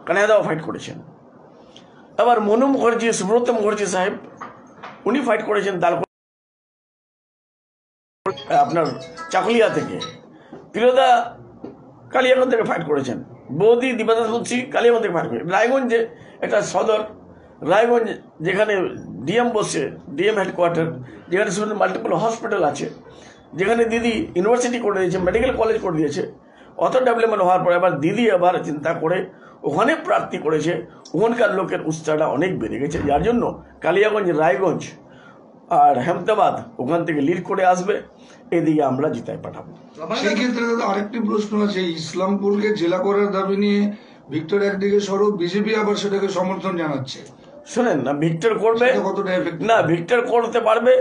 কানাইদাও fight করেছেন। আবার মনু মুখার্জি, সুব্রত মুখার্জি সাহেব উনি ফাইট করেছেন আপনার চাকুলিয়া থেকে। প্রিয়দা কালিয়াগঞ্জ থেকে ফাইট করেছেন। বৌদি দিবাদাস মুন্সি কালিয়াগঞ্জ থেকে ফাইট করেছেন। রায়গঞ্জে একটা সদর, রায়গঞ্জ যেখানে ডিএম বসে, ডিএম হেডকোয়ার্টার, যেখানে শুধু মাল্টিপল হসপিটাল আছে, যেখানে দিদি ইউনিভার্সিটি করে দিয়েছে, মেডিকেল কলেজ করে দিয়েছে, অত ডেভেলপমেন্ট হওয়ার পরে আবার দিদি আবার চিন্তা করে ওখানে প্রার্থী করেছে। ওখানকার লোকের উৎসাহটা অনেক বেড়ে গেছে, যার জন্য কালিয়াগঞ্জ, রায়গঞ্জ আর হেমদাবাদ ওখান থেকে লিড করে আসবে, এদিকে আমরা জিতায় পাঠাবো। সেই ক্ষেত্রে আরেকটি প্রশ্ন আছে, ইসলামপুরকে জেলা করার দাবি নিয়ে ভিক্টর একদিকে সরব, বিজেপি আবার সেটাকে সমর্থন জানাচ্ছে। শোনেন না, ভিক্টর করবে না, ভিক্টর করতে পারবে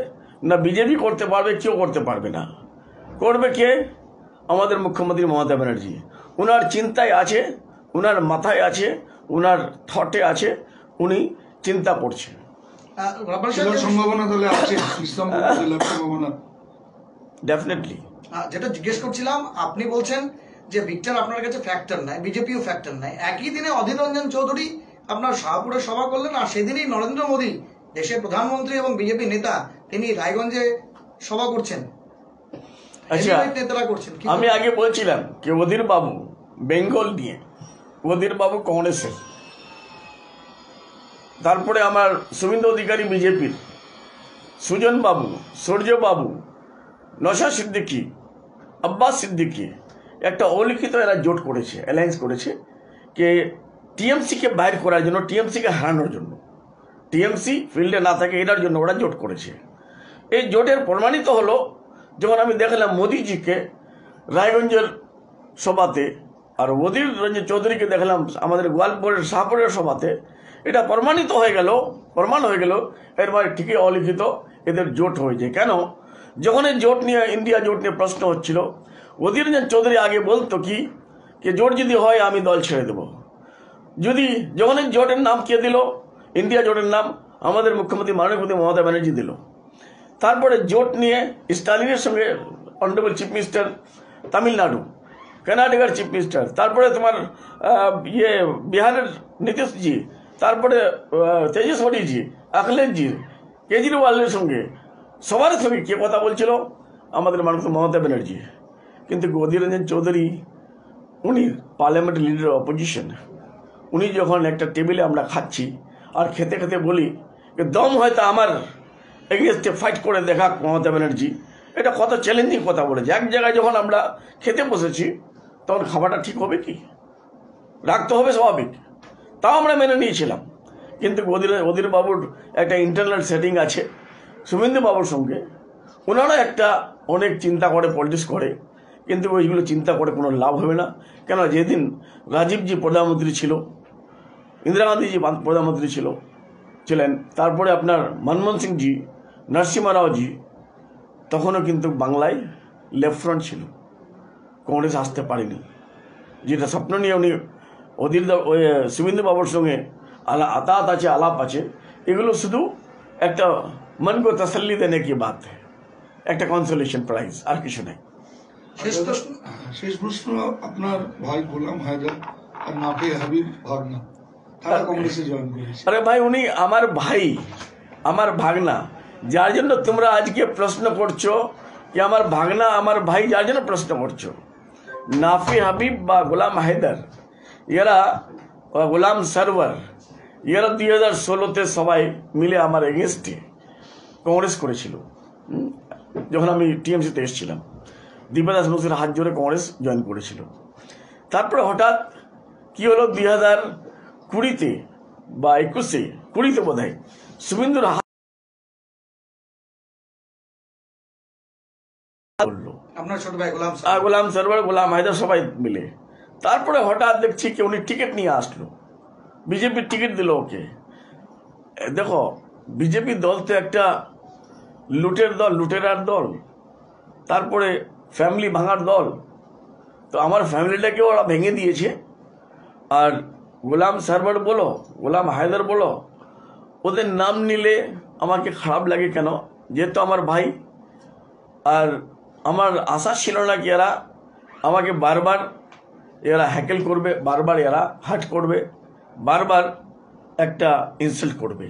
না, বিজেপি করতে পারবে, কেউ করতে পারবে না। করবে কে? আমাদের মুখ্যমন্ত্রী মমতা ব্যানার্জি। ওনার চিন্তায় আছে, ওনার মাথায় আছে, ওনার থটে আছে, উনি চিন্তা করছে। সম্ভাবনা তাহলে আছে ইসলামপুর জেলার সম্ভাবনা ডেফিনেটলি। যেটা জিজ্ঞেস করছিলাম, আপনি বলছেন যে ভিক্টর আপনার কাছে ফ্যাক্টর নাই, বিজেপিও ফ্যাক্টর নাই। একই দিনে অধীর রঞ্জন চৌধুরী আপনার শাহপুরে সভা করলেন, আর সেদিনই নরেন্দ্র মোদী, দেশের প্রধানমন্ত্রী এবং বিজেপি নেতা, তিনি রায়গঞ্জে সভা করছেন। আচ্ছা, আমি আগে বলছিলাম কি অধীর বাবু বেঙ্গল নিয়ে, অধীর বাবু কংগ্রেসের, তারপরে আমার শুভেন্দু অধিকারী বিজেপির, সুজন বাবু, সূর্য বাবু, নশা সিদ্দিকি, আব্বাস সিদ্দিকি, একটা অলিখিত এরা জোট করেছে, অ্যালায়েন্স করেছে যে টিএমসিকে বাইর করার জন্য, টিএমসিকে হারানোর জন্য, টিএমসি ফিল্ডে না থাকে এটার জন্য ওরা জোট করেছে। এই জোটের প্রমাণিত হলো যখন আমি দেখলাম মোদিজিকে রায়গঞ্জের সভাতে, আর অধীর রঞ্জন চৌধুরীকে দেখলাম আমাদের গোয়ালপুরের শাহপুরের সভাতে। এটা প্রমাণিত হয়ে গেল, প্রমাণ হয়ে গেল এর মানে ঠিকই অলিখিত এদের জোট হয়েছে। কেন? যখন এই জোট নিয়ে, ইন্ডিয়া জোট নিয়ে প্রশ্ন হচ্ছিল, অধীর রঞ্জন চৌধুরী আগে বলতো কি জোট যদি হয় আমি দল ছেড়ে দেব। যদি যখন এই জোটের নাম কে দিল, ইন্ডিয়া জোটের নাম আমাদের মুখ্যমন্ত্রী মাননীয় মুখ্যমন্ত্রী মমতা ব্যানার্জি দিল। তারপরে জোট নিয়ে স্টালিনের সঙ্গে অনারেবল চিফ মিনিস্টার তামিলনাড়ু, কর্ণাটকের চিফ মিনিস্টার, তারপরে তোমার বিহারের নীতিশজি, তারপরে তেজস্বীজি, অখিলেশজি, কেজরিওয়ালের সঙ্গে, সবার সঙ্গে কে কথা বলছিল? আমাদের মাননীয় মমতা ব্যানার্জি। কিন্তু অধীর রঞ্জন চৌধুরী উনি পার্লামেন্ট লিডার অপোজিশন, উনি যখন একটা টেবিলে আমরা খাচ্ছি আর খেতে খেতে বলি দম হয়তো আমার এগেনস্টে ফাইট করে দেখা মমতা ব্যানার্জি, এটা কত চ্যালেঞ্জিং কথা বলেছে। এক জায়গায় যখন আমরা খেতে বসেছি তখন খাবারটা ঠিক হবে কি, রাখতে হবে স্বাভাবিক, তাও আমরা মেনে নিয়েছিলাম। কিন্তু অধীর বাবুর একটা ইন্টারনাল সেটিং আছে শুভেন্দু বাবুর সঙ্গে, ওনারা একটা অনেক চিন্তা করে পলিটিক্স করে, কিন্তু ওইগুলো চিন্তা করে কোনো লাভ হবে না। কেন? যেদিন রাজীবজি প্রধানমন্ত্রী ছিল, ইন্দিরা গান্ধীজি প্রধানমন্ত্রী ছিলেন, তারপরে আপনার মনমোহন সিংজি, নরসিংহ রাওজি, তখনও কিন্তু বাংলায় লেফট ফ্রন্ট ছিল, কংগ্রেস আসতে পারেনি। যেটা স্বপ্ন নিয়ে উনি শুভেন্দু বাবুর সঙ্গে আতাত আছে, আলাপ আছে, এগুলো শুধু একটা মনকে তসল্লি দেনে কি বাত, একটা কনসোলেশন প্রাইজ, আর কিছু নেই। শেষ প্রশ্ন, আপনার ভাই গোলাম হায়দার আর নাফি হাবিব ভাগনা, তারা কংগ্রেসে জয়েন করেছে। আরে ভাই, উনি আমার ভাই, আমার ভাগনা, যার জন্য তোমরা আজকে প্রশ্ন করছো কি আমার ভাগনা আমার ভাই, যার জন্য প্রশ্ন করছো। নাফি হাবিব বা গোলাম হায়দার, এরা গোলাম সরওয়ার, এরা 2016-তে সবাই মিলে আমার এগেনস্টে কংগ্রেস করেছিল। যখন আমি টিএমসিতে এসেছিলাম, দিবাদাস মুন্সির হাত জোরে কংগ্রেস জয়েন করেছিল। তারপরে হঠাৎ কি হলো, 2020-তে বা 2020-তে বোধ হয় শুভেন্দুর গোলাম সরওয়ার, গোলাম হায়দার সবাই মিলে। তারপরে হঠাৎ দেখছি কি উনি টিকিট নিয়ে আসলো, বিজেপির টিকিট দিল ওকে। দেখো, বিজেপি দল তো একটা লুটের দল, লুটেরার দল, তারপরে ফ্যামিলি ভাঙার দল। তো আমার ফ্যামিলিটাকে ওরা ভেঙে দিয়েছে। আর গোলাম সরওয়ার বলো, গোলাম হায়দার বলো, ওদের নাম নিলে আমাকে খারাপ লাগে। কেন? যেহেতু আমার ভাই, আর আমার আশা ছিল না কি এরা আমাকে বারবার এরা হ্যাকেল করবে, বারবার এরা হার্ট করবে। বারবার একটা ইনসাল্ট করবে।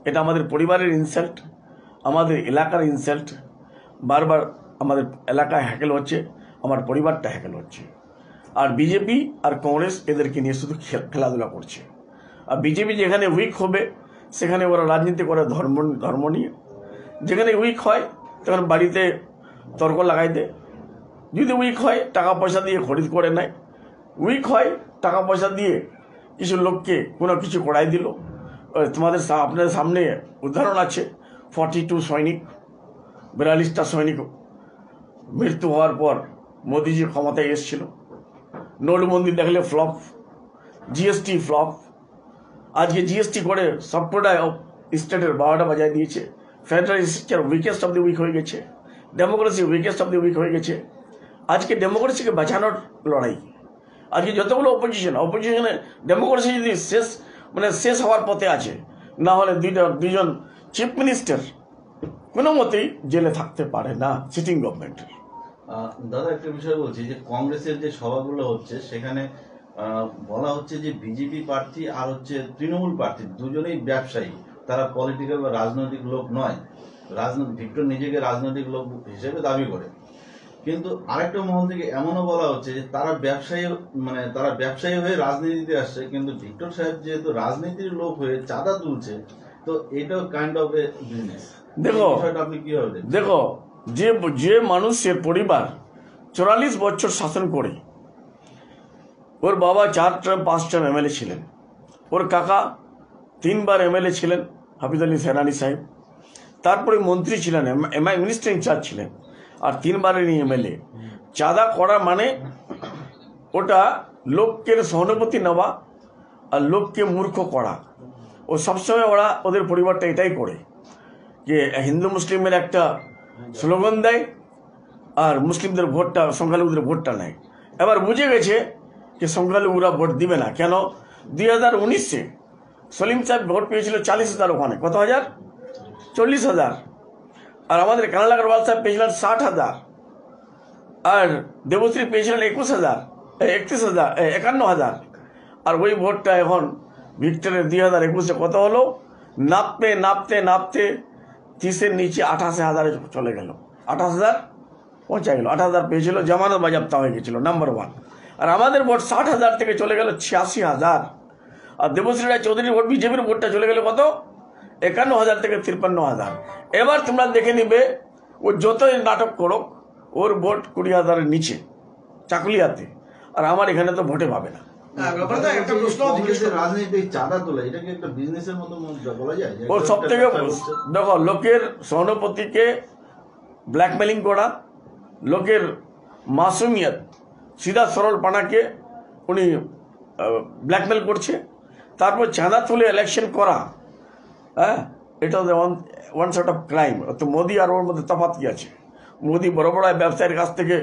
এটা আমাদের পরিবারের ইনসাল্ট, আমাদের এলাকার ইনসাল্ট। বারবার আমাদের এলাকায় হ্যাকেল হচ্ছে, আমার পরিবারটা হ্যাকেল হচ্ছে। আর বিজেপি আর কংগ্রেস এদেরকে নিয়ে শুধু খেলাধুলা করছে। আর বিজেপি যেখানে উইক হবে সেখানে ওরা রাজনীতি করে ধর্ম নিয়ে। যেখানে উইক হয় তখন বাড়িতে তর্ক লাগাই দেয়। যদি উইক হয় টাকা পয়সা দিয়ে খরিদ করে নেয়। উইক হয় টাকা পয়সা দিয়ে কিছু লোককে কোনো কিছু করাই দিল। আপনাদের সামনে উদাহরণ আছে, 42 সৈনিক, 42টা সৈনিক মৃত্যু হওয়ার পর মোদিজি ক্ষমতায় এসেছিল। নোটবন্দি দেখলে ফ্লপ, জিএসটি ফ্লপ। আজকে জিএসটি করে সবকটায় স্টেটের 12টা বাজায় দিয়েছে। Federal structure weakest of the weak হয়ে গেছে, democracy weakest of the weak হয়ে গেছে। আজকে ডেমোক্রেসিকে বাঁচানোর লড়াই। আজকে যতগুলো অপোজিশনে ডেমোক্রেসি যদি শেষ হওয়ার পথে আছে, না হলে দুজন চিফ মিনিস্টার কোনো মতেই জেলে থাকতে পারে না সিটিং গভর্নমেন্টের। দাদা একটা বিষয় বলছি যে কংগ্রেসের যে সভাগুলো হচ্ছে সেখানে বলা হচ্ছে যে বিজেপি প্রার্থী আর হচ্ছে তৃণমূল প্রার্থী দুজনেই ব্যবসায়ী, তারা পলিটিক্যাল বা রাজনৈতিক লোক নয়। ভিক্টর নিজেকে রাজনৈতিক লোক হিসেবে দাবি করে, কিন্তু আরেকটা মহল থেকে এমনও বলা হচ্ছে যে তারা ব্যবসায়ী হয়ে রাজনীতিতে আসছে, কিন্তু ভিক্টর সাহেব যেহেতু রাজনীতির লোক হয়ে চাঁদা তুলছে, তো এটাও কাইন্ড অফ এ বিজনেস। আপনি কিভাবে দেখো, যে মানুষের পরিবার 44 বছর শাসন করে, ওর বাবা 4 টার্ম 5 টার্ম এমএলএ ছিলেন, ওর কাকা 3 বার এমএলএ ছিলেন হাফিজ আলী সেনানি সাহেব, তারপরে মন্ত্রী ছিলেন, মিনিস্টার ইনচার্জ ছিলেন, আর 3 বারেরই এমএলএ। চাঁদা করা মানে ওটা লোকের সহানুভূতি নেওয়া আর লোককে মূর্খ করা। ও সবসময় ওদের পরিবারটা এটাই করে যে হিন্দু মুসলিমের একটা স্লোগান দেয় আর মুসলিমদের ভোটটা, সংখ্যালঘুদের ভোটটা নেয়। এবার বুঝে গেছে যে সংখ্যালঘুরা ভোট দিবে না। কেন 2019-এ সলিম সাহেব ভোট পেয়েছিল 40,000, ওখানে কত হাজার, 40,000। আর আমাদের কানাল আগরওয়াল সাহেব পেয়েছিলেন 60,000, আর দেবশ্রী পেয়েছিলেন 51,000। আর ওই ভোটটা এখন ভিক্টরের 2021-এ কত হলো, নাপতে 30-এর নিচে 88,000 চলে গেল, 28,000 পৌঁছে গেল। 28,000 পেয়েছিল, জামানত বাজাপ্তা হয়ে গেছিল, নাম্বার 1। আর আমাদের ভোট 60,000 থেকে চলে গেল 86,000। আর দেবশ্রী রায় চৌধুরীর ভোট, বিজেপির ভোটটা চলে গেল কত, 51,000 থেকে 53,000। এবার তোমরা দেখে নিবে, ও যতই নাটক করুক, ওর ভোট 20,000-এর নিচে চাকুলিয়াতে। আর আমার এখানে তো ভোটে পাবে না। ওর সব থেকে দেখো, লোকের সহানুভূতিকে ব্ল্যাকমেলিং করা, লোকের মাসুমিয়ত সিধা সরল পানাকে উনি ব্ল্যাকমেল করছে, তারপর চাঁদা তুলে ইলেকশন করা। হ্যাঁ, এটা ওয়ান সর্ট অফ ক্রাইম। তো মোদি আর ওর মধ্যে তফাৎ কি আছে? মোদি বড় বড় ব্যবসায়ীর কাছ থেকে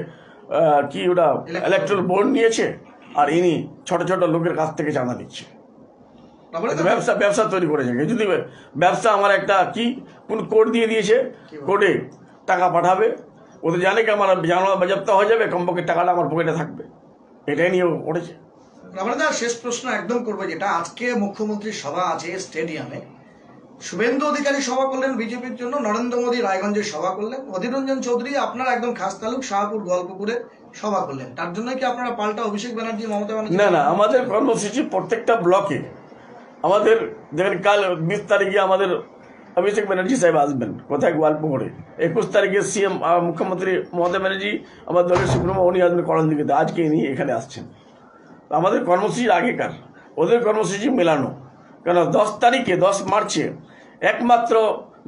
কি ওটা ইলেকট্রাল বন্ড নিয়েছে, আর ইনি ছোট ছোট লোকের কাছ থেকে চাঁদা নিচ্ছে। ব্যবসা তৈরি করেছে। যদি ব্যবসা আমার একটা কোন কোড দিয়ে দিয়েছে, কোডে টাকা পাঠাবে, ও তো জানে কি আমার জানা বাজেয়াপ্ত হয়ে যাবে, কমপক্ষে টাকাটা আমার পকেটে থাকবে, এটাই নিয়ে করেছে। শেষ প্রশ্ন একদম করবো, যেটা আজকে মুখ্যমন্ত্রীর সভা আছে স্টেডিয়ামে, শুভেন্দু অধিকারী সভা করলেন বিজেপির জন্য, নরেন্দ্র মোদী রায়গঞ্জে সভা করলেন, অধীর রঞ্জন চৌধুরী আপনার একদম খাস তালুক শাহপুর গল্পপুরে সভা করলেন। তার জন্য কি আপনারা পাল্টা অভিষেক ব্যানার্জি, মমতা ব্যানার্জি? না, আমাদের কর্মসূচি প্রত্যেকটা ব্লকে আমাদের দেখেন, কাল 20 তারিখে আমাদের অভিষেক ব্যানার্জি সাহেব আসবেন, কোথায়, গোয়ালপুরে। 21 তারিখে সিএম মুখ্যমন্ত্রী মমতা ব্যানার্জি, আমার দলের সুপ্রিমো, উনি আসবেন করণদিঘিতে। আজকে ইনি এখানে আসছেন। আমাদের কর্মসূচির আগেকার ওদের কর্মসূচি মেলানো। কেন 10 মার্চে একমাত্র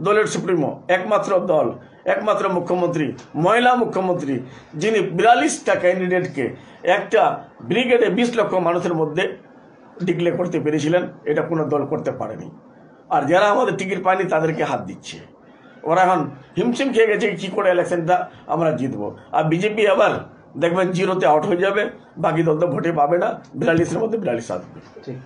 দলের সুপ্রিমো, একমাত্র দল, একমাত্র মুখ্যমন্ত্রী, মহিলা মুখ্যমন্ত্রী, যিনি 42টা ক্যান্ডিডেটকে একটা ব্রিগেডে 20 লক্ষ মানুষের মধ্যে ডিক্লেয়ার করতে পেরেছিলেন, এটা কোনো দল করতে পারেনি। আর যারা আমাদের টিকিট পায়নি তাদেরকে হাত দিচ্ছে। ওরা এখন হিমশিম খেয়ে গেছে কি করে ইলেকশনটা আমরা জিতবো। আর বিজেপি আবার দেখবেন 0-তে আউট হয়ে যাবে, বাকি দল তো ভোটে পাবে না, 42-এর মধ্যে 42 আসবে। ঠিক।